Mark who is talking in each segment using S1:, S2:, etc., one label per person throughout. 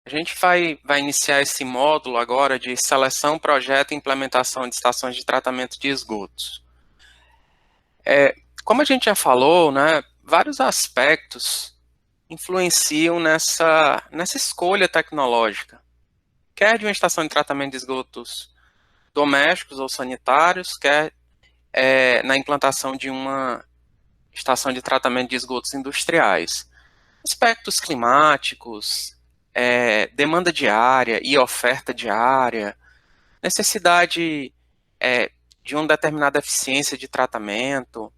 S1: A gente vai iniciar esse módulo agora de seleção, projeto e implementação de estações de tratamento de esgotos. Como a gente já falou, né, vários aspectos influenciam nessa escolha tecnológica, quer de uma estação de tratamento de esgotos domésticos ou sanitários, quer na implantação de uma estação de tratamento de esgotos industriais. Aspectos climáticos, demanda diária e oferta diária, necessidade de uma determinada eficiência de tratamento,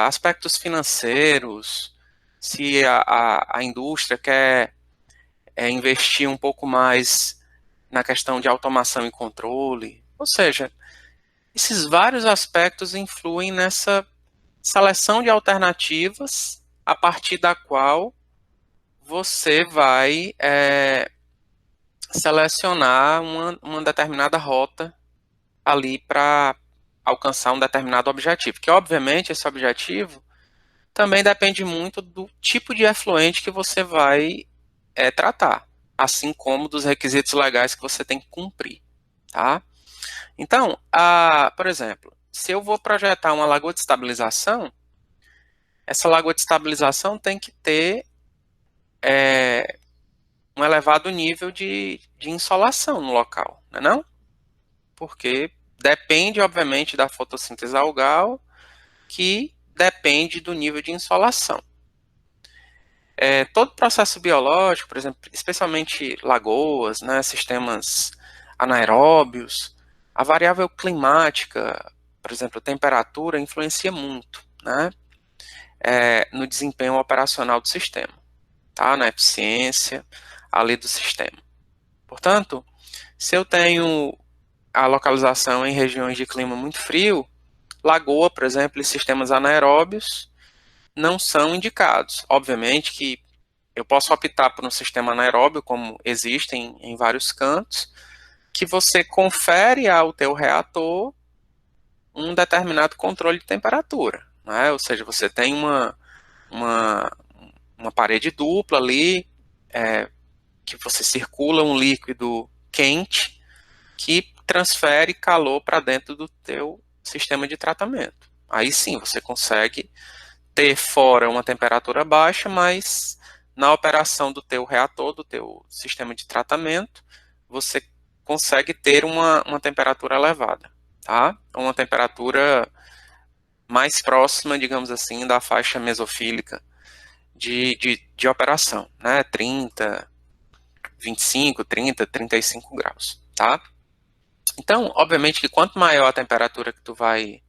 S1: aspectos financeiros, se a indústria quer investir um pouco mais na questão de automação e controle, ou seja, esses vários aspectos influem nessa seleção de alternativas a partir da qual você vai selecionar uma determinada rota ali para alcançar um determinado objetivo, que obviamente esse objetivo também depende muito do tipo de efluente que você vai tratar, assim como dos requisitos legais que você tem que cumprir, tá? Então, por exemplo, se eu vou projetar uma lagoa de estabilização, essa lagoa de estabilização tem que ter um elevado nível de insolação no local, não é não? Porque depende, obviamente, da fotossíntese algal, que depende do nível de insolação. Todo processo biológico, por exemplo, especialmente lagoas, né, sistemas anaeróbios, a variável climática, por exemplo, a temperatura, influencia muito, né, no desempenho operacional do sistema, tá, na eficiência ali do sistema. Portanto, se eu tenho a localização em regiões de clima muito frio, lagoa, por exemplo, e sistemas anaeróbios não são indicados. Obviamente que eu posso optar por um sistema anaeróbio, como existem em vários cantos, que você confere ao teu reator um determinado controle de temperatura, né? Ou seja, você tem uma, uma parede dupla ali, que você circula um líquido quente que transfere calor para dentro do teu sistema de tratamento. Aí sim, você consegue ter fora uma temperatura baixa, mas na operação do teu reator, do teu sistema de tratamento, você consegue ter uma temperatura elevada, tá? Uma temperatura mais próxima, digamos assim, da faixa mesofílica de operação, né? 30, 25, 30, 35 graus, tá? Então, obviamente que quanto maior a temperatura que tu vai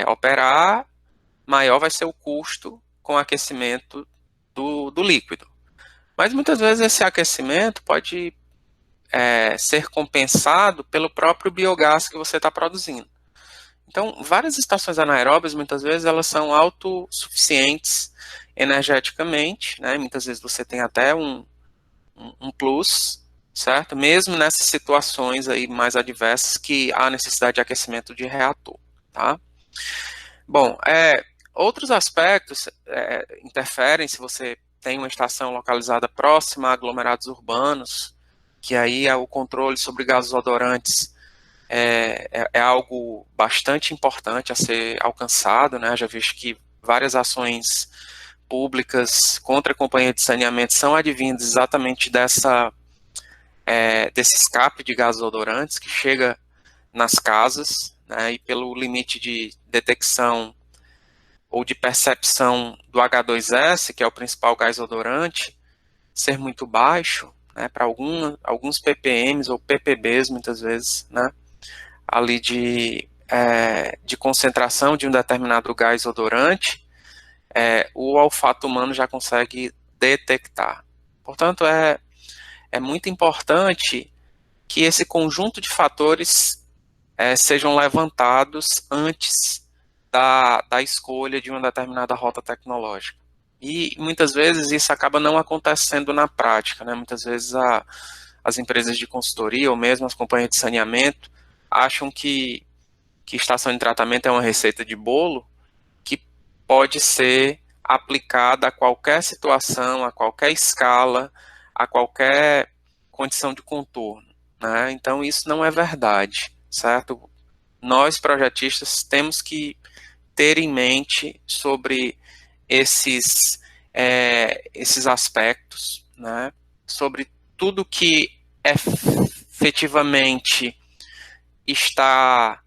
S1: operar, maior vai ser o custo com aquecimento do líquido. Mas muitas vezes esse aquecimento pode ser compensado pelo próprio biogás que você está produzindo. Então, várias estações anaeróbias, muitas vezes, elas são autossuficientes energeticamente, né? Muitas vezes você tem até um plus, certo? Mesmo nessas situações aí mais adversas que há necessidade de aquecimento de reator, tá? Bom, outros aspectos interferem se você tem uma estação localizada próxima a aglomerados urbanos, que aí o controle sobre gases odorantes é algo bastante importante a ser alcançado, né? Já visto que várias ações públicas contra a companhia de saneamento são advindas exatamente desse escape de gases odorantes que chega nas casas, né? E pelo limite de detecção ou de percepção do H2S, que é o principal gás odorante, ser muito baixo, né, para alguns ppms ou ppbs, muitas vezes, né, ali de concentração de um determinado gás odorante, o olfato humano já consegue detectar. Portanto, é muito importante que esse conjunto de fatores sejam levantados antes da escolha de uma determinada rota tecnológica. E muitas vezes isso acaba não acontecendo na prática, né? Muitas vezes as empresas de consultoria ou mesmo as companhias de saneamento acham que estação de tratamento é uma receita de bolo que pode ser aplicada a qualquer situação, a qualquer escala, a qualquer condição de contorno, né? Então, isso não é verdade, certo? Nós, projetistas, temos que ter em mente sobre esses aspectos, né? Sobre tudo que efetivamente está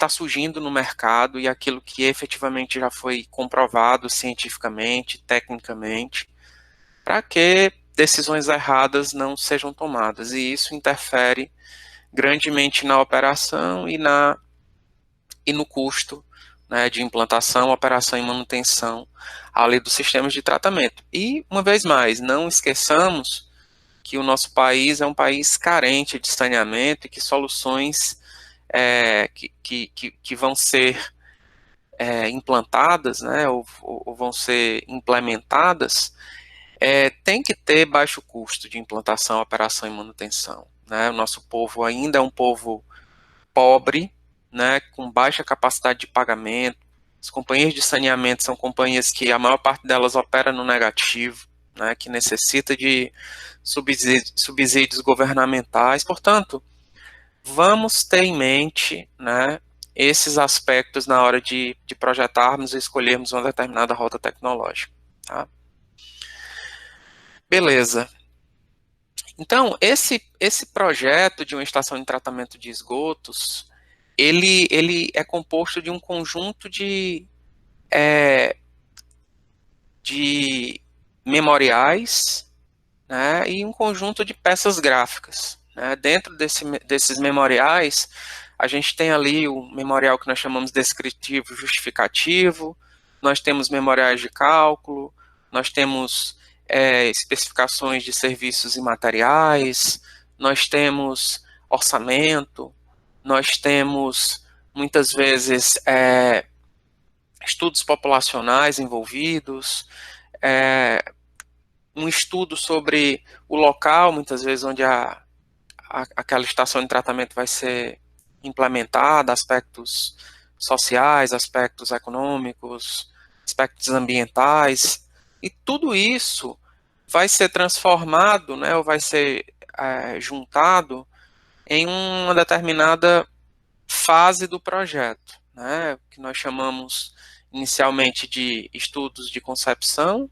S1: surgindo no mercado e aquilo que efetivamente já foi comprovado cientificamente, tecnicamente, para que decisões erradas não sejam tomadas. E isso interfere grandemente na operação e no custo, né, de implantação, operação e manutenção ali dos sistemas de tratamento. E, uma vez mais, não esqueçamos que o nosso país é um país carente de saneamento e que soluções que vão ser implantadas, né, ou vão ser implementadas, tem que ter baixo custo de implantação, operação e manutenção. Né? O nosso povo ainda é um povo pobre, né, com baixa capacidade de pagamento. As companhias de saneamento são companhias que a maior parte delas opera no negativo, né, que necessita de subsídios governamentais. Portanto, vamos ter em mente, né, esses aspectos na hora de projetarmos e escolhermos uma determinada rota tecnológica. Tá? Beleza. Então, esse projeto de uma estação de tratamento de esgotos, ele é composto de um conjunto de memoriais, né, e um conjunto de peças gráficas. Né. Dentro desses memoriais, a gente tem ali o memorial que nós chamamos descritivo justificativo, nós temos memoriais de cálculo, nós temos especificações de serviços e materiais, nós temos orçamento, nós temos, muitas vezes, estudos populacionais envolvidos, um estudo sobre o local, muitas vezes, onde aquela estação de tratamento vai ser implementada, aspectos sociais, aspectos econômicos, aspectos ambientais, e tudo isso vai ser transformado, né, ou vai ser juntado em uma determinada fase do projeto, né, que nós chamamos inicialmente de estudos de concepção,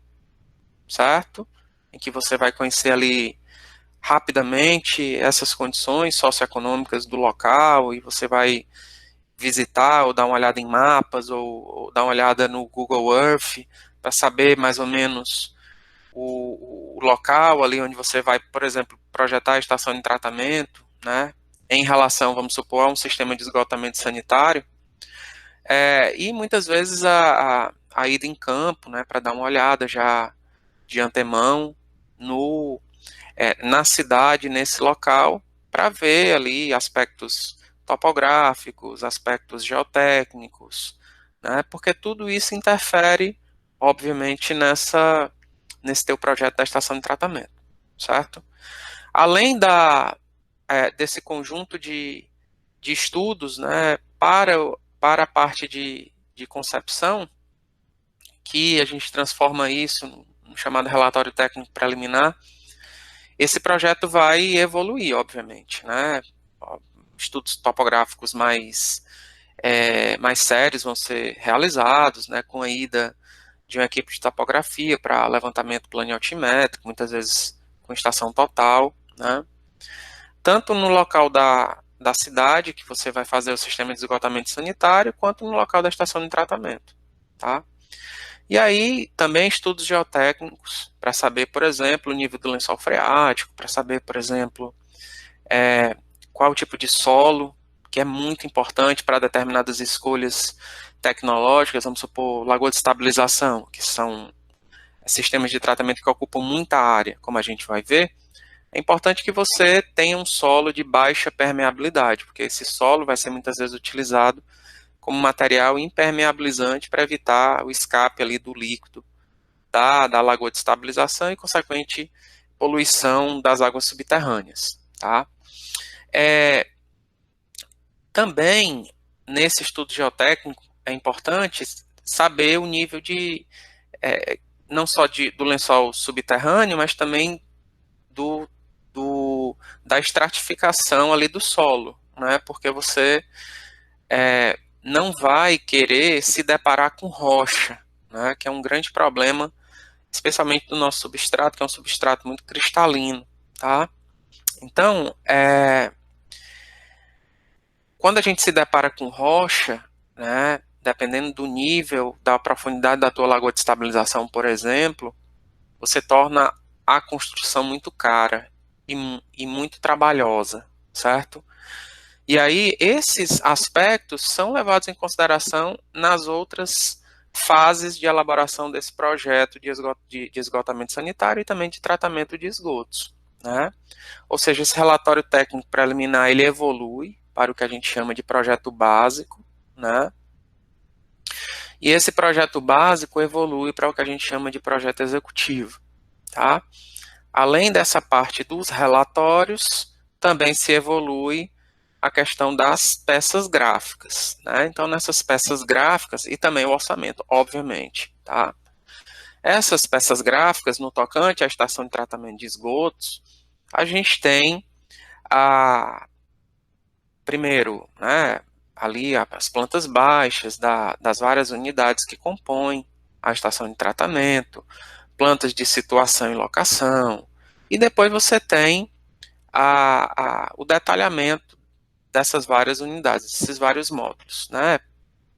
S1: certo? Em que você vai conhecer ali rapidamente essas condições socioeconômicas do local e você vai visitar ou dar uma olhada em mapas ou dar uma olhada no Google Earth para saber mais ou menos o local ali onde você vai, por exemplo, projetar a estação de tratamento, né, em relação, vamos supor, a um sistema de esgotamento sanitário, e muitas vezes a ida em campo, né, para dar uma olhada já de antemão na cidade, nesse local, para ver ali aspectos topográficos, aspectos geotécnicos, né, porque tudo isso interfere, obviamente, nesse teu projeto da estação de tratamento, certo? Além desse conjunto de estudos, né, para a parte de concepção, que a gente transforma isso no chamado relatório técnico preliminar, esse projeto vai evoluir, obviamente, né? Estudos topográficos mais sérios vão ser realizados, né, com a ida de uma equipe de topografia para levantamento planioaltimétrico, muitas vezes com estação total, né? Tanto no local da cidade, que você vai fazer o sistema de esgotamento sanitário, quanto no local da estação de tratamento, tá? E aí, também estudos geotécnicos, para saber, por exemplo, o nível do lençol freático, para saber, por exemplo, qual o tipo de solo, que é muito importante para determinadas escolhas tecnológicas, vamos supor, lagoa de estabilização, que são sistemas de tratamento que ocupam muita área, como a gente vai ver. É importante que você tenha um solo de baixa permeabilidade, porque esse solo vai ser muitas vezes utilizado como material impermeabilizante para evitar o escape ali do líquido da lagoa de estabilização e, consequente, poluição das águas subterrâneas. Tá? Também, nesse estudo geotécnico, é importante saber o nível não só do lençol subterrâneo, mas também do, da estratificação ali do solo, né? Porque você não vai querer se deparar com rocha, né? Que é um grande problema, especialmente do nosso substrato, que é um substrato muito cristalino, tá? Então, quando a gente se depara com rocha, né, dependendo do nível, da profundidade da tua lagoa de estabilização, por exemplo, você torna a construção muito cara e muito trabalhosa, certo? E aí, esses aspectos são levados em consideração nas outras fases de elaboração desse projeto de esgotamento sanitário e também de tratamento de esgotos, né? Ou seja, esse relatório técnico preliminar, ele evolui para o que a gente chama de projeto básico, né? E esse projeto básico evolui para o que a gente chama de projeto executivo, tá? Além dessa parte dos relatórios, também se evolui a questão das peças gráficas, né? Então, nessas peças gráficas, e também o orçamento, obviamente, tá? Essas peças gráficas, no tocante à estação de tratamento de esgotos, a gente tem primeiro, né, ali as plantas baixas das várias unidades que compõem a estação de tratamento, plantas de situação e locação, e depois você tem o detalhamento dessas várias unidades, esses vários módulos, né,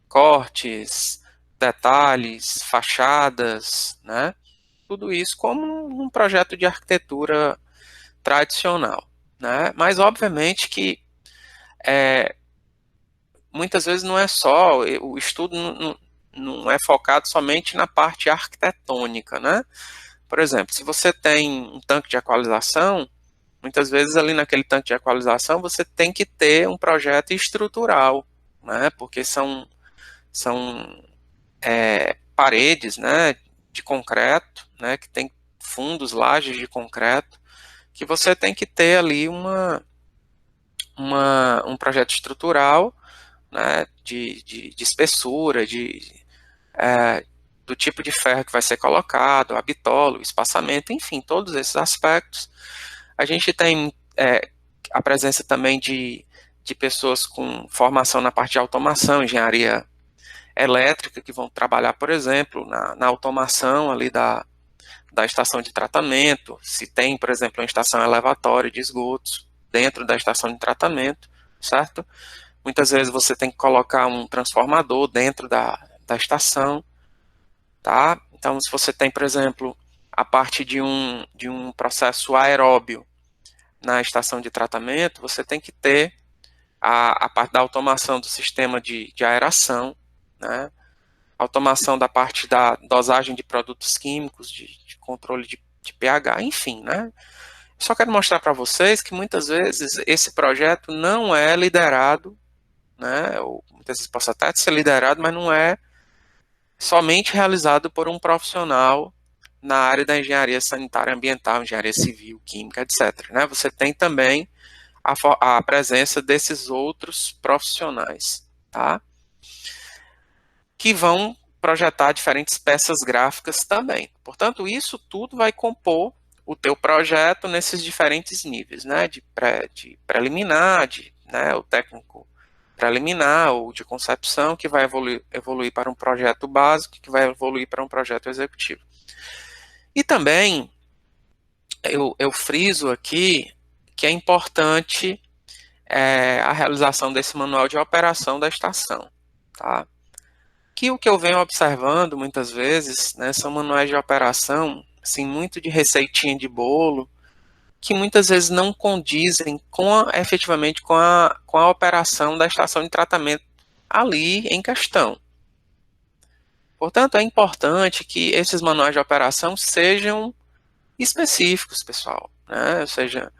S1: cortes, detalhes, fachadas, né, tudo isso como um projeto de arquitetura tradicional, né, mas obviamente que muitas vezes não é só, o estudo não é focado somente na parte arquitetônica, né? Por exemplo, se você tem um tanque de equalização, muitas vezes ali naquele tanque de equalização você tem que ter um projeto estrutural, né? Porque são paredes, né, de concreto, né, que tem fundos, lajes de concreto, que você tem que ter ali um projeto estrutural, né, de espessura, do tipo de ferro que vai ser colocado, a bitola, o espaçamento, enfim, todos esses aspectos. A gente tem a presença também de pessoas com formação na parte de automação, engenharia elétrica, que vão trabalhar, por exemplo, na automação ali da estação de tratamento, se tem, por exemplo, uma estação elevatória de esgotos dentro da estação de tratamento, certo? Muitas vezes você tem que colocar um transformador dentro da estação, tá? Então, se você tem, por exemplo, a parte de um processo aeróbio na estação de tratamento, você tem que ter a parte da automação do sistema de aeração, né? Automação da parte da dosagem de produtos químicos, de controle de pH, enfim, né? Só quero mostrar para vocês que muitas vezes esse projeto não é liderado, né? Ou muitas vezes possa até ser liderado, mas não é somente realizado por um profissional na área da engenharia sanitária ambiental, engenharia civil, química, etc. Né? Você tem também a presença desses outros profissionais, tá? Que vão projetar diferentes peças gráficas também. Portanto, isso tudo vai compor o teu projeto nesses diferentes níveis, né? De preliminar, né? O técnico preliminar ou de concepção, que vai evoluir para um projeto básico, que vai evoluir para um projeto executivo. E também, eu friso aqui que é importante a realização desse manual de operação da estação, tá? Que o que eu venho observando muitas vezes, né, são manuais de operação, assim, muito de receitinha de bolo, que muitas vezes não condizem efetivamente com a operação da estação de tratamento ali em questão. Portanto, é importante que esses manuais de operação sejam específicos, pessoal, né? Ou seja,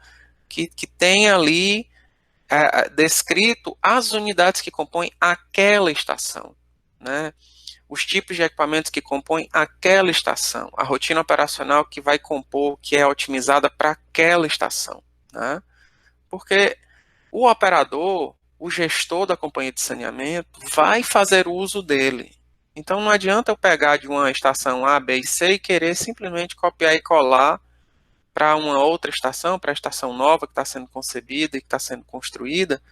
S1: que tenha ali descrito as unidades que compõem aquela estação, né? Os tipos de equipamentos que compõem aquela estação, a rotina operacional que vai compor, que é otimizada para aquela estação, né? Porque o operador, o gestor da companhia de saneamento, vai fazer uso dele. Então não adianta eu pegar de uma estação A, B e C e querer simplesmente copiar e colar para uma outra estação, para a estação nova que está sendo concebida e que está sendo construída,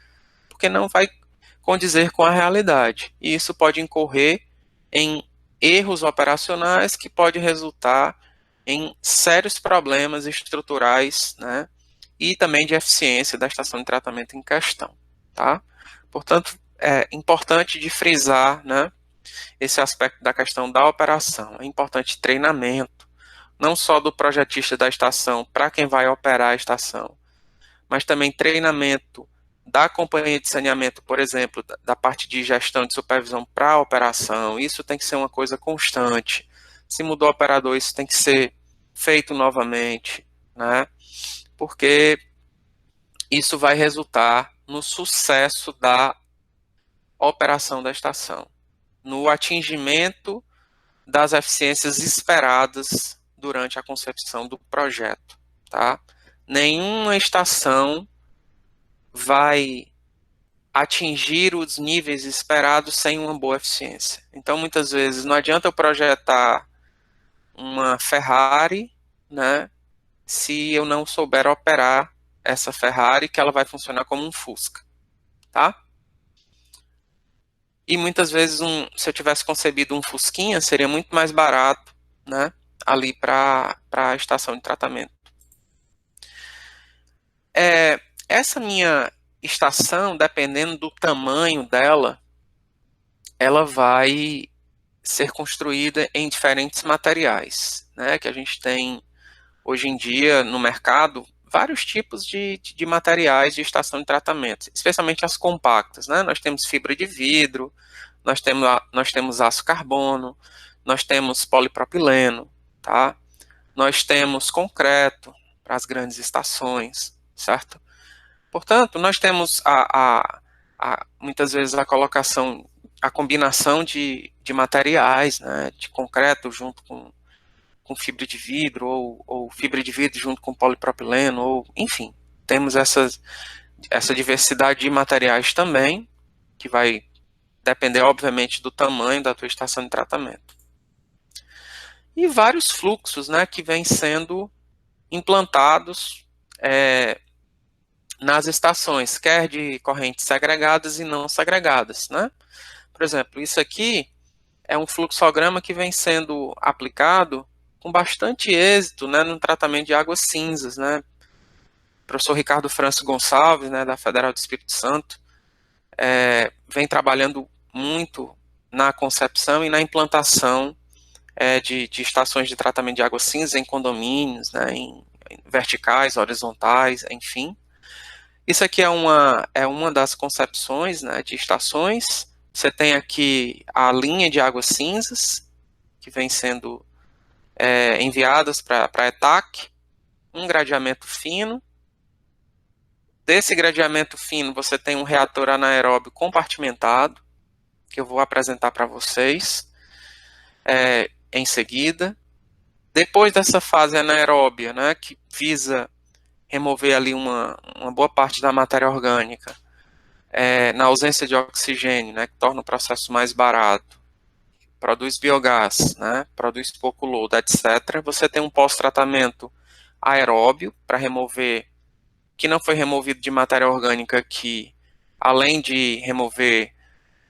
S1: porque não vai condizer com a realidade. E isso pode incorrer em erros operacionais que pode resultar em sérios problemas estruturais, né, e também de eficiência da estação de tratamento em questão, tá? Portanto, é importante de frisar, né, esse aspecto da questão da operação. É importante treinamento, não só do projetista da estação para quem vai operar a estação, mas também treinamento da companhia de saneamento, por exemplo, da parte de gestão de supervisão para a operação. Isso tem que ser uma coisa constante. Se mudou o operador, isso tem que ser feito novamente, né? Porque isso vai resultar no sucesso da operação da estação, no atingimento das eficiências esperadas durante a concepção do projeto, tá? Nenhuma estação vai atingir os níveis esperados sem uma boa eficiência. Então, muitas vezes, não adianta eu projetar uma Ferrari, né, se eu não souber operar essa Ferrari, que ela vai funcionar como um Fusca, tá? E muitas vezes, se eu tivesse concebido um Fusquinha, seria muito mais barato, né, ali para a estação de tratamento. Essa minha estação, dependendo do tamanho dela, ela vai ser construída em diferentes materiais, né, que a gente tem hoje em dia no mercado vários tipos de materiais de estação de tratamento, especialmente as compactas, né? Nós temos fibra de vidro, nós temos aço carbono, nós temos polipropileno, tá? Nós temos concreto para as grandes estações, certo? Portanto, nós temos muitas vezes a colocação, a combinação de materiais, né, de concreto junto com fibra de vidro, ou fibra de vidro junto com polipropileno, ou enfim, temos essa diversidade de materiais também, que vai depender, obviamente, do tamanho da tua estação de tratamento. E vários fluxos, né, que vêm sendo implantados nas estações, quer de correntes segregadas e não segregadas, né? Por exemplo, isso aqui é um fluxograma que vem sendo aplicado com bastante êxito, né, no tratamento de águas cinzas, né? O professor Ricardo França Gonçalves, né, da Federal do Espírito Santo, vem trabalhando muito na concepção e na implantação de estações de tratamento de água cinza em condomínios, né, em verticais, horizontais, enfim. Isso aqui é uma das concepções, né, de estações. Você tem aqui a linha de águas cinzas, que vem sendo enviadas para a ETAC, um gradeamento fino. Desse gradeamento fino, você tem um reator anaeróbio compartimentado, que eu vou apresentar para vocês em seguida. Depois dessa fase anaeróbia, né, que visa remover ali uma boa parte da matéria orgânica, na ausência de oxigênio, né, que torna o processo mais barato, produz biogás, né, produz pouco lodo, etc. Você tem um pós-tratamento aeróbio para remover, que não foi removido de matéria orgânica, que além de remover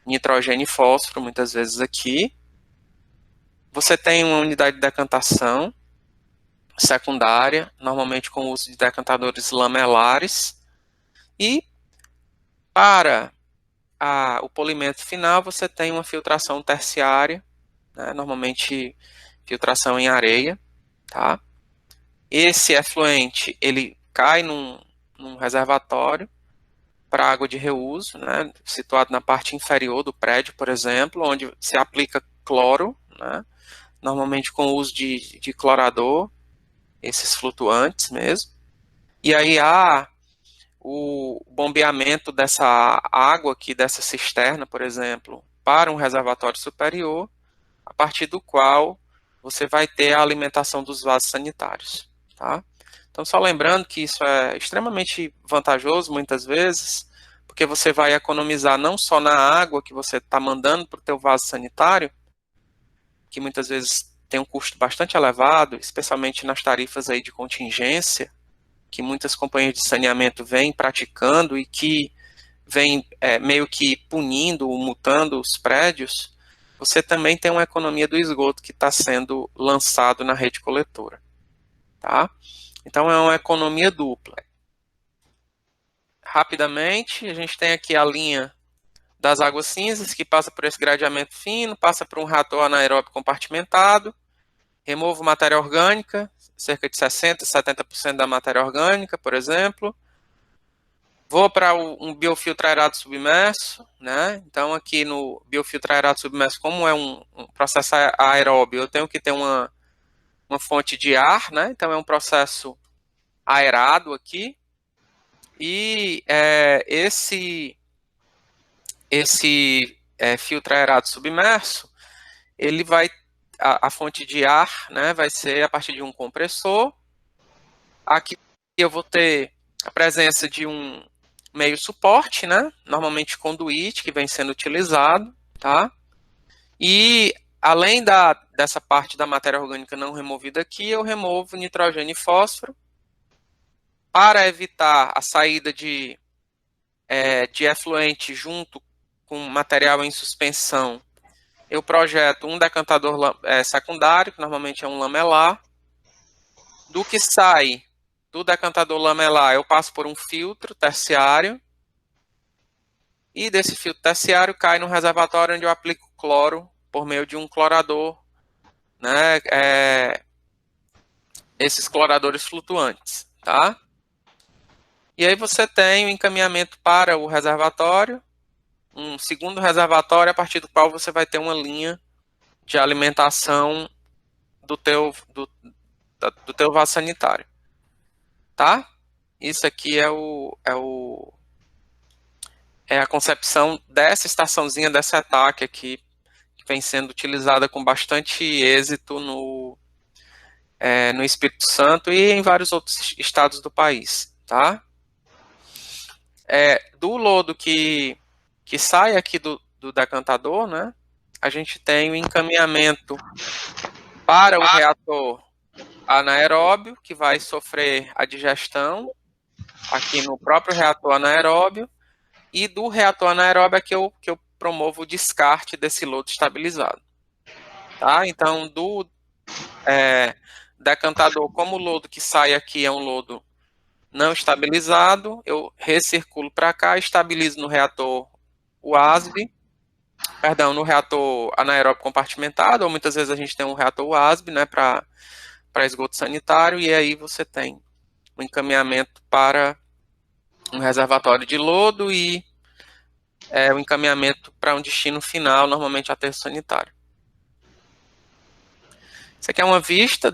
S1: nitrogênio e fósforo, muitas vezes aqui, você tem uma unidade de decantação secundária, normalmente com o uso de decantadores lamelares, e para o polimento final você tem uma filtração terciária, né, normalmente filtração em areia, tá? Esse efluente, ele cai num reservatório para água de reuso, né, situado na parte inferior do prédio, por exemplo, onde se aplica cloro, né, normalmente com o uso de clorador, esses flutuantes mesmo. E aí há o bombeamento dessa água aqui, dessa cisterna, por exemplo, para um reservatório superior, a partir do qual você vai ter a alimentação dos vasos sanitários, tá? Então, só lembrando que isso é extremamente vantajoso, muitas vezes, porque você vai economizar não só na água que você está mandando para o teu vaso sanitário, que muitas vezes tem um custo bastante elevado, especialmente nas tarifas aí de contingência, que muitas companhias de saneamento vêm praticando e que vêm meio que punindo, multando os prédios, você também tem uma economia do esgoto que está sendo lançado na rede coletora. Tá? Então é uma economia dupla. Rapidamente, a gente tem aqui a linha das águas cinzas, que passa por esse gradeamento fino, passa por um reator anaeróbico compartimentado, removo matéria orgânica, cerca de 60%, 70% da matéria orgânica, por exemplo. Vou para um biofiltro aerado submerso, né? Então, aqui no biofiltro aerado submerso, como é um processo aeróbio, eu tenho que ter uma fonte de ar, né? Então, é um processo aerado aqui. E esse filtro aerado submerso, ele vai, a fonte de ar, né, vai ser a partir de um compressor. Aqui eu vou ter a presença de um meio suporte, né, normalmente conduíte, que vem sendo utilizado, tá? E além dessa parte da matéria orgânica não removida aqui, eu removo nitrogênio e fósforo para evitar a saída de efluente junto com material em suspensão. Eu projeto um decantador secundário, que normalmente é um lamelar. Do que sai do decantador lamelar, eu passo por um filtro terciário. E desse filtro terciário cai no reservatório, onde eu aplico cloro por meio de um clorador, né? Esses cloradores flutuantes, tá? E aí você tem o encaminhamento para o reservatório, um segundo reservatório, a partir do qual você vai ter uma linha de alimentação do teu vaso sanitário, tá? Isso aqui é a concepção dessa estaçãozinha, dessa ETAC aqui, que vem sendo utilizada com bastante êxito no Espírito Santo e em vários outros estados do país, tá? Do lodo que sai aqui do decantador, né, a gente tem o encaminhamento para o reator anaeróbio, que vai sofrer a digestão aqui no próprio reator anaeróbio, e do reator anaeróbio é que eu promovo o descarte desse lodo estabilizado. Tá? Então, do decantador, como o lodo que sai aqui é um lodo não estabilizado, eu recirculo para cá, estabilizo no reator no reator anaeróbio compartimentado, ou muitas vezes a gente tem um reator UASB, né, para esgoto sanitário, e aí você tem o encaminhamento para um reservatório de lodo e o encaminhamento para um destino final, normalmente aterro sanitário. Isso aqui é uma vista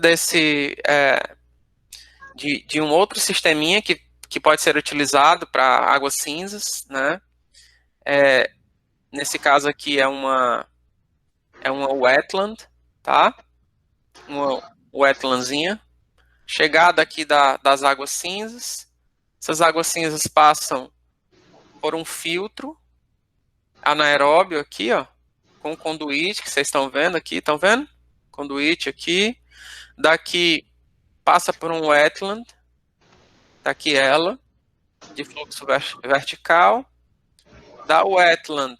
S1: de um outro sisteminha que pode ser utilizado para águas cinzas, né? Nesse caso aqui é uma wetland, tá? Uma wetlandzinha. Chegada aqui das águas cinzas. Essas águas cinzas passam por um filtro anaeróbio aqui, ó, com conduíte, que vocês estão vendo aqui, estão vendo? Conduíte aqui. Daqui passa por um wetland, daqui ela, de fluxo vertical. Da wetland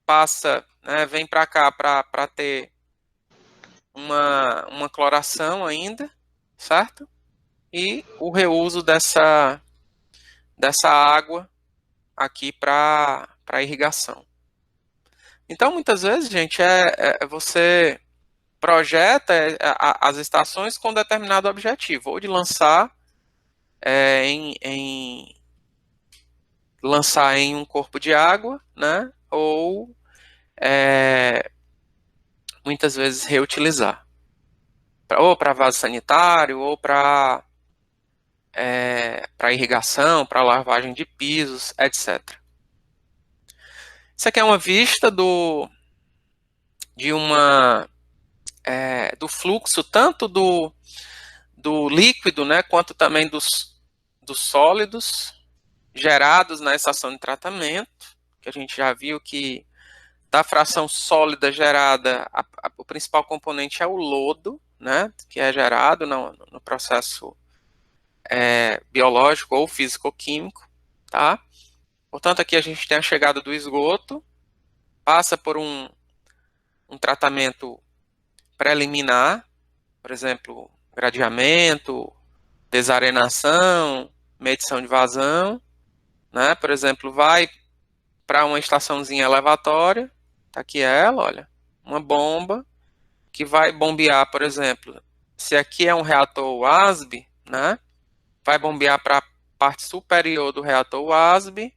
S1: passa, né, vem para cá para ter uma cloração ainda, certo? E o reuso dessa água aqui para irrigação. Então, muitas vezes, gente, você projeta as estações com determinado objetivo, ou de lançar lançar em um corpo de água, né? Ou muitas vezes reutilizar, ou para vaso sanitário, ou para irrigação, para lavagem de pisos, etc. Isso aqui é uma vista do fluxo tanto do líquido, né, quanto também dos sólidos gerados na estação de tratamento, que a gente já viu que da fração sólida gerada, o principal componente é o lodo, né, que é gerado no processo biológico ou físico-químico, tá? Portanto, aqui a gente tem a chegada do esgoto, passa por um tratamento preliminar, por exemplo, gradeamento, desarenação, medição de vazão, né? Por exemplo, vai para uma estaçãozinha elevatória, tá aqui ela, olha, uma bomba que vai bombear, por exemplo, se aqui é um reator WASB, né? Vai bombear para a parte superior do reator WASB,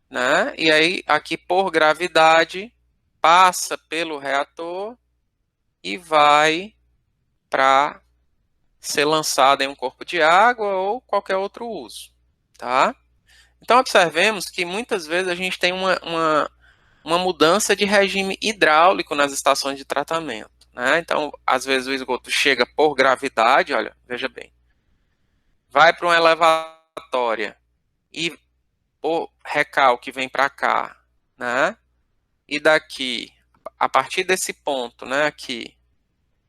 S1: né? E aí aqui por gravidade passa pelo reator e vai para ser lançado em um corpo de água ou qualquer outro uso, tá? Então observemos que muitas vezes a gente tem uma mudança de regime hidráulico nas estações de tratamento, né? Então, às vezes o esgoto chega por gravidade, olha, veja bem, vai para uma elevatória e por recalque vem para cá, né? E daqui, a partir desse ponto, né, aqui,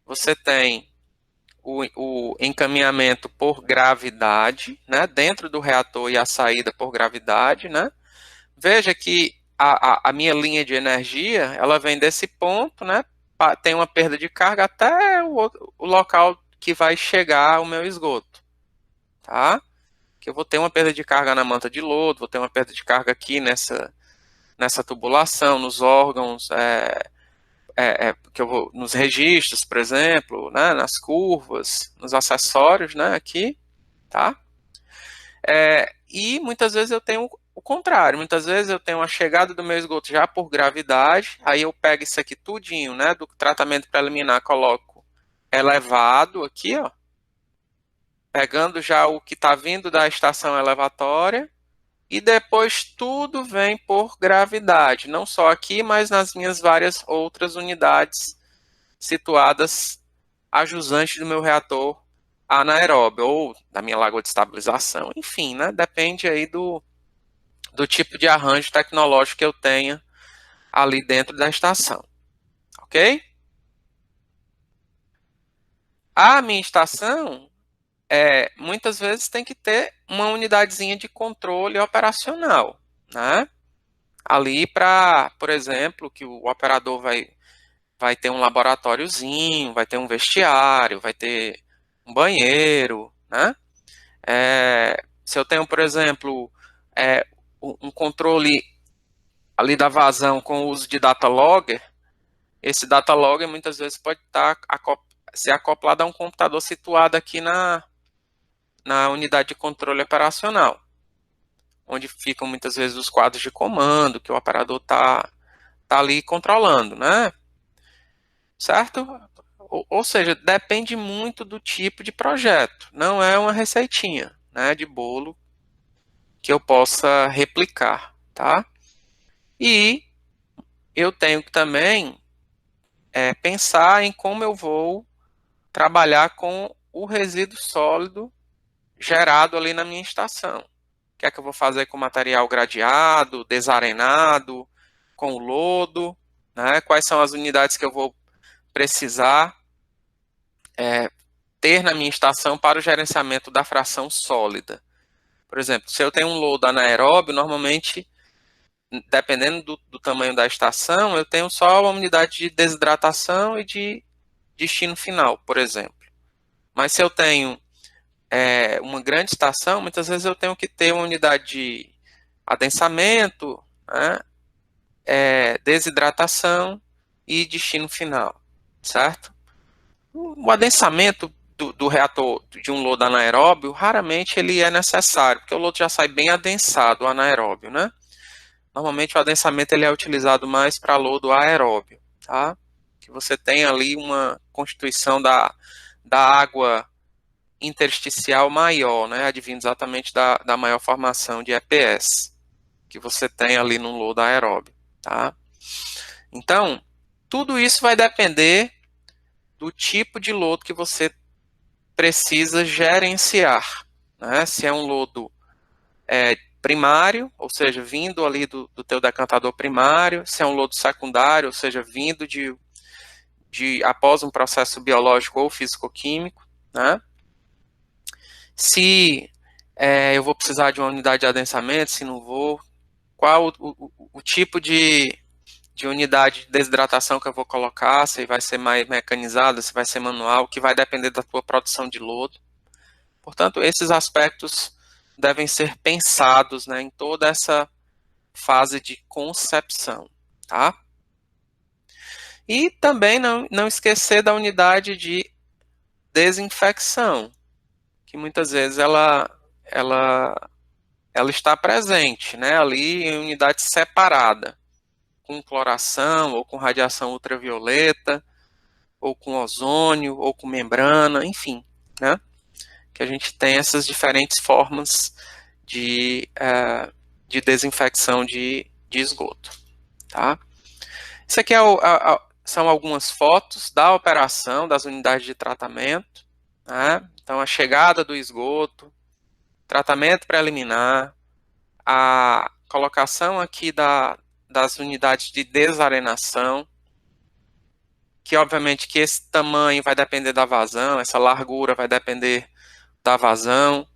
S1: você tem o encaminhamento por gravidade, né, dentro do reator e a saída por gravidade, né? Veja que a minha linha de energia, ela vem desse ponto, né? Tem uma perda de carga até o local que vai chegar o meu esgoto, tá? Que eu vou ter uma perda de carga na manta de lodo, vou ter uma perda de carga aqui nessa tubulação, nos órgãos, que eu vou, nos registros, por exemplo, né? Nas curvas, nos acessórios, né? Aqui, tá? E muitas vezes eu tenho o contrário, muitas vezes eu tenho a chegada do meu esgoto já por gravidade, aí eu pego isso aqui tudinho, né, do tratamento preliminar, coloco elevado aqui, ó, pegando já o que está vindo da estação elevatória, e depois tudo vem por gravidade, não só aqui, mas nas minhas várias outras unidades situadas ajusante do meu reator anaeróbio, ou da minha lagoa de estabilização, enfim, né, depende aí do tipo de arranjo tecnológico que eu tenha ali dentro da estação, ok? A minha estação, muitas vezes tem que ter uma unidadezinha de controle operacional, né? Ali para, por exemplo, que o operador vai ter um laboratóriozinho, vai ter um vestiário, vai ter um banheiro, né? Se eu tenho, por exemplo, um controle ali da vazão com o uso de data logger, esse data logger muitas vezes pode ser acoplado a um computador situado aqui na unidade de controle operacional, onde ficam muitas vezes os quadros de comando que o operador tá ali controlando, né? Certo? Ou seja, depende muito do tipo de projeto, não é uma receitinha, né, de bolo que eu possa replicar, tá? E eu tenho que também pensar em como eu vou trabalhar com o resíduo sólido gerado ali na minha estação. O que é que eu vou fazer com o material gradeado, desarenado, com o lodo, né? Quais são as unidades que eu vou precisar ter na minha estação para o gerenciamento da fração sólida. Por exemplo, se eu tenho um lodo anaeróbio, normalmente, dependendo do tamanho da estação, eu tenho só uma unidade de desidratação e de destino final, por exemplo. Mas se eu tenho uma grande estação, muitas vezes eu tenho que ter uma unidade de adensamento, né, desidratação e destino final, certo? O adensamento do reator de um lodo anaeróbio, raramente ele é necessário, porque o lodo já sai bem adensado, o anaeróbio, né? Normalmente o adensamento ele é utilizado mais para lodo aeróbio, tá? Que você tem ali uma constituição da água intersticial maior, né, advindo exatamente da maior formação de EPS que você tem ali no lodo aeróbio, tá? Então, tudo isso vai depender do tipo de lodo que você precisa gerenciar, né? Se é um lodo primário, ou seja, vindo ali do teu decantador primário, se é um lodo secundário, ou seja, vindo após um processo biológico ou físico-químico, né? Se eu vou precisar de uma unidade de adensamento, se não vou, qual o tipo de unidade de desidratação que eu vou colocar, se vai ser mais mecanizada, se vai ser manual, que vai depender da tua produção de lodo. Portanto, esses aspectos devem ser pensados, né, em toda essa fase de concepção, tá? E também não esquecer da unidade de desinfecção, que muitas vezes ela está presente, né, ali em unidade separada, com cloração ou com radiação ultravioleta, ou com ozônio, ou com membrana, enfim, né, que a gente tem essas diferentes formas de desinfecção de esgoto, tá? Isso aqui são algumas fotos da operação das unidades de tratamento, né? Então, a chegada do esgoto, tratamento preliminar, a colocação aqui das unidades de desarenação, que obviamente que esse tamanho vai depender da vazão, essa largura vai depender da vazão,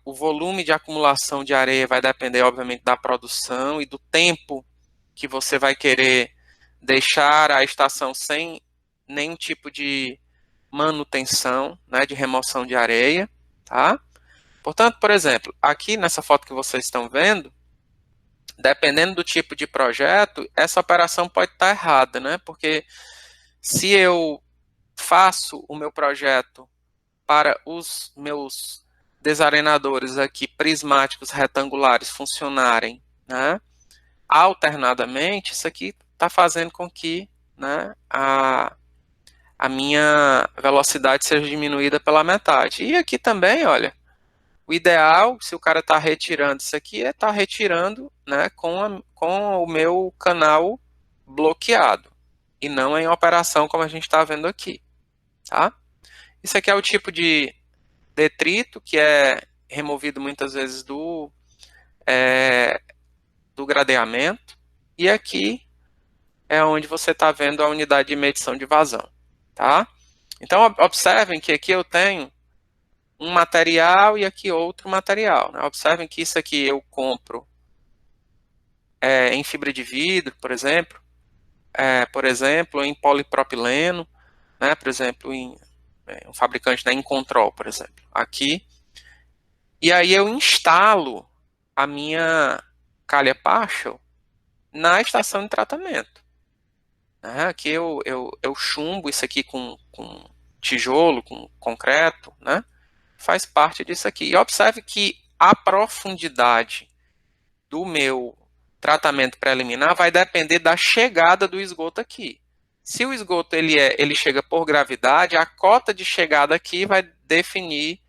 S1: o volume de acumulação de areia vai depender, obviamente, da produção e do tempo que você vai querer deixar a estação sem nenhum tipo de manutenção, né, de remoção de areia, tá? Portanto, por exemplo, aqui nessa foto que vocês estão vendo, dependendo do tipo de projeto, essa operação pode estar errada, né? Porque se eu faço o meu projeto para os meus desarenadores aqui prismáticos retangulares funcionarem, né, alternadamente, isso aqui está fazendo com que, né, a minha velocidade seja diminuída pela metade. E aqui também, olha, o ideal, se o cara está retirando isso aqui, é estar retirando, né, com o meu canal bloqueado, e não em operação como a gente está vendo aqui, tá? Isso aqui é o tipo de detrito que é removido muitas vezes do gradeamento, e aqui é onde você está vendo a unidade de medição de vazão, tá? Então, observem que aqui eu tenho um material e aqui outro material, né? Observem que isso aqui eu compro em fibra de vidro, por exemplo, em polipropileno, né? Por exemplo, em um fabricante da Incontrol, por exemplo, aqui. E aí eu instalo a minha calha partial na estação de tratamento. Aqui eu chumbo isso aqui com tijolo, com concreto, né? Faz parte disso aqui. E observe que a profundidade do meu tratamento preliminar vai depender da chegada do esgoto aqui. Se o esgoto ele chega por gravidade, a cota de chegada aqui vai definir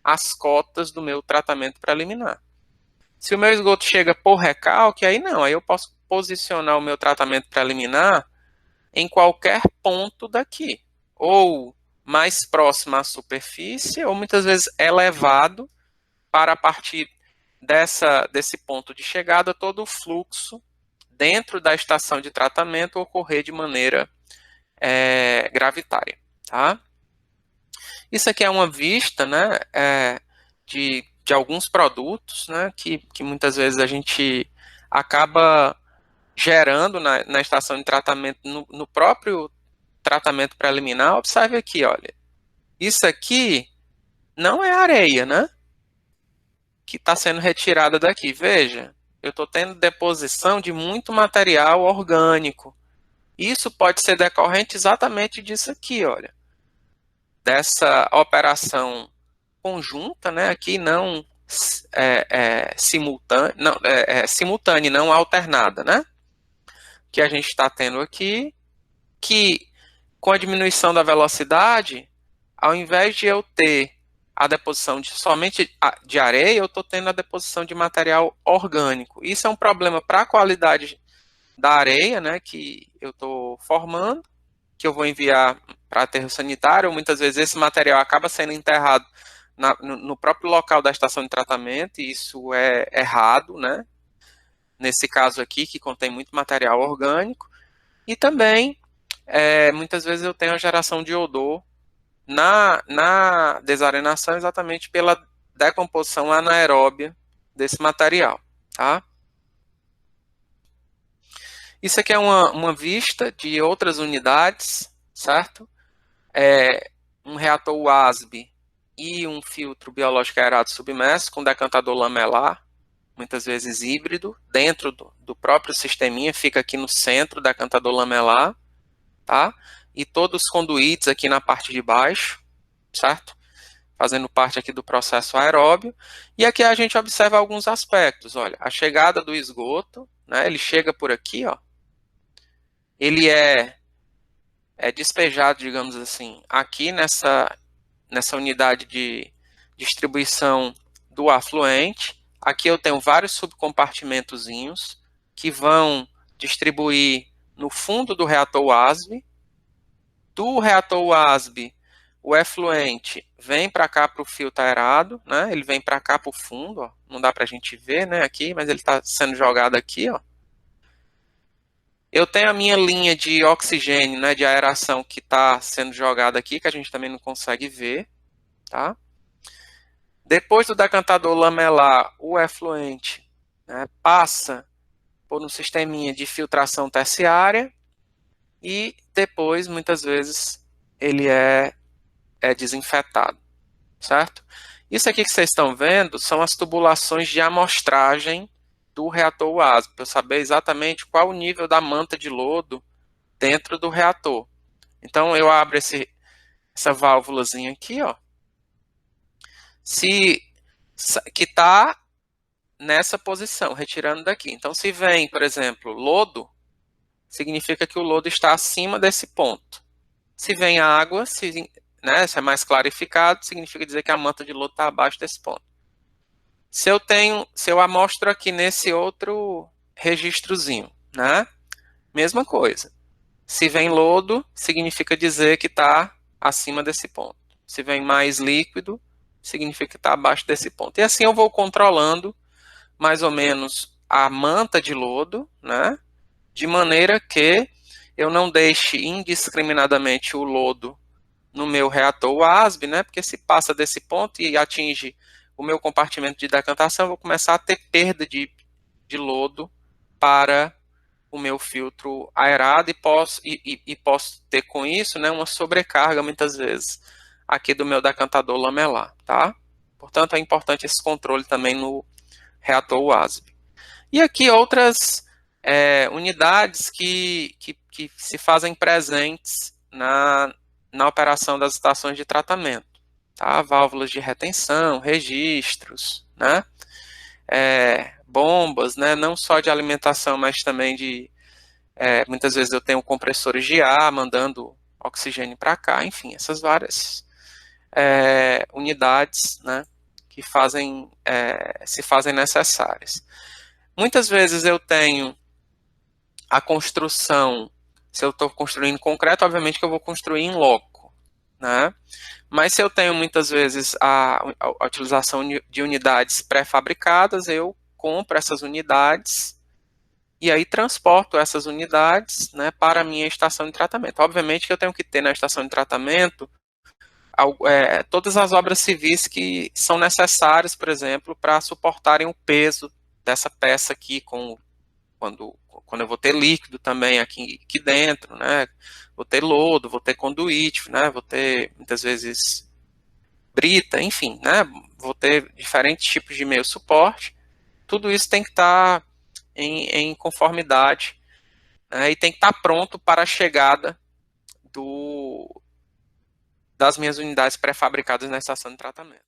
S1: as cotas do meu tratamento preliminar. Se o meu esgoto chega por recalque, aí não, aí eu posso posicionar o meu tratamento preliminar em qualquer ponto daqui, ou mais próximo à superfície, ou muitas vezes elevado, para a partir desse ponto de chegada, todo o fluxo dentro da estação de tratamento ocorrer de maneira gravitária, tá? Isso aqui é uma vista, né, de alguns produtos, né, que muitas vezes a gente acaba gerando na estação de tratamento, no próprio tratamento preliminar. Observe aqui, olha, isso aqui não é areia, né, que está sendo retirada daqui. Veja, eu estou tendo deposição de muito material orgânico. Isso pode ser decorrente exatamente disso aqui, olha, dessa operação conjunta, né, aqui não simultânea, não alternada, né, que a gente está tendo aqui, que com a diminuição da velocidade, ao invés de eu ter a deposição somente de areia, eu estou tendo a deposição de material orgânico. Isso é um problema para a qualidade da areia, né, que eu estou formando, que eu vou enviar para aterro sanitário. Muitas vezes esse material acaba sendo enterrado no próprio local da estação de tratamento, e isso é errado, né? Nesse caso aqui, que contém muito material orgânico, e também, muitas vezes eu tenho a geração de odor na desarenação exatamente pela decomposição anaeróbia desse material, tá? Isso aqui é uma vista de outras unidades, certo? Um reator WASB e um filtro biológico aerado submerso com decantador lamelar, muitas vezes híbrido, dentro do próprio sisteminha, fica aqui no centro, decantador lamelar, tá? E todos os conduítes aqui na parte de baixo, certo? Fazendo parte aqui do processo aeróbio. E aqui a gente observa alguns aspectos. Olha, a chegada do esgoto, né? Ele chega por aqui, ó. Ele é despejado, digamos assim, aqui nessa unidade de distribuição do afluente. Aqui eu tenho vários subcompartimentozinhos que vão distribuir no fundo do reator WASB. Do reator WASB, o efluente vem para cá para o filtro aerado, né? Ele vem para cá para o fundo, ó. Não dá para a gente ver, né, aqui, mas ele está sendo jogado aqui, ó. Eu tenho a minha linha de oxigênio, né, de aeração que está sendo jogada aqui, que a gente também não consegue ver, tá? Depois do decantador lamelar, o efluente, né, passa por um sisteminha de filtração terciária e depois, muitas vezes, ele é desinfetado, certo? Isso aqui que vocês estão vendo são as tubulações de amostragem do reator WASB, para eu saber exatamente qual o nível da manta de lodo dentro do reator. Então, eu abro essa válvulazinha aqui, ó, que está nessa posição, retirando daqui. Então, se vem, por exemplo, lodo, significa que o lodo está acima desse ponto. Se vem água, se é mais clarificado, significa dizer que a manta de lodo está abaixo desse ponto. Se eu amostro aqui nesse outro registrozinho, né? Mesma coisa. Se vem lodo, significa dizer que está acima desse ponto. Se vem mais líquido, significa que está abaixo desse ponto. E assim eu vou controlando mais ou menos a manta de lodo, né? De maneira que eu não deixe indiscriminadamente o lodo no meu reator WASB, né? Porque se passa desse ponto e atinge o meu compartimento de decantação, eu vou começar a ter perda de lodo para o meu filtro aerado e posso ter com isso, né, uma sobrecarga muitas vezes aqui do meu decantador lamelar, tá? Portanto, é importante esse controle também no reator WASB. E aqui outras unidades que se fazem presentes na operação das estações de tratamento, tá? Válvulas de retenção, registros, né? Bombas, né? Não só de alimentação, mas também muitas vezes eu tenho compressores de ar mandando oxigênio para cá, enfim, essas várias unidades, né, que se fazem necessárias. Muitas vezes eu tenho a construção, se eu estou construindo concreto, obviamente que eu vou construir em loco, né? Mas se eu tenho muitas vezes a utilização de unidades pré-fabricadas, eu compro essas unidades e aí transporto essas unidades, né, para a minha estação de tratamento. Obviamente que eu tenho que ter na estação de tratamento todas as obras civis que são necessárias, por exemplo, para suportarem o peso dessa peça aqui, quando eu vou ter líquido também aqui dentro, né? Vou ter lodo, vou ter conduíte, né? Vou ter, muitas vezes, brita, enfim, né? Vou ter diferentes tipos de meio suporte. Tudo isso tem que estar em conformidade, né? E tem que estar pronto para a chegada das minhas unidades pré-fabricadas na estação de tratamento.